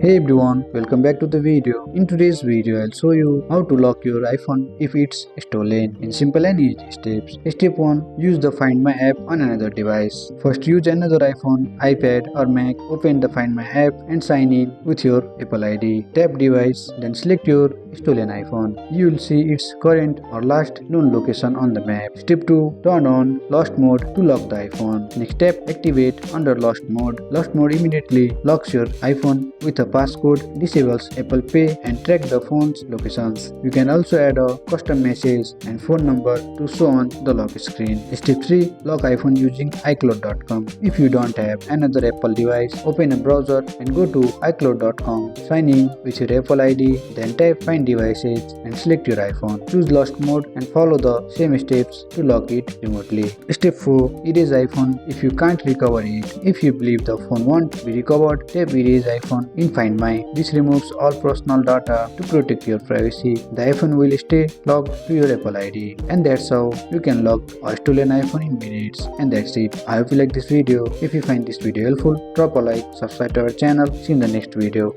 Hey everyone, welcome back to the video. In today's video, I'll show you how to lock your iPhone if it's stolen in simple and easy steps. Step 1. Use the Find My app on another device. First, use another iPhone, iPad or Mac. Open the Find My app and sign in with your Apple ID. Tap device, then select your stolen iPhone. You will see its current or last known location on the map. Step 2. Turn on Lost Mode to lock the iPhone. Next step, activate under Lost Mode. Lost Mode immediately locks your iPhone with a passcode, disables Apple Pay and track the phone's locations. You can also add a custom message and phone number to show on the lock screen. Step 3. Lock iPhone using iCloud.com. If you don't have another Apple device, open a browser and go to iCloud.com. Sign in with your Apple ID, then tap Find Devices and select your iPhone. Choose Lost Mode and follow the same steps to lock it remotely. Step 4. Erase iPhone if you can't recover it. If you believe the phone won't be recovered, tap Erase iPhone in Find My. This removes all personal data to protect your privacy. The iPhone will stay locked to your Apple ID. And that's how you can lock a stolen iPhone in minutes. And that's it. I hope you like this video. If you find this video helpful, drop a like, subscribe to our channel. See you in the next video.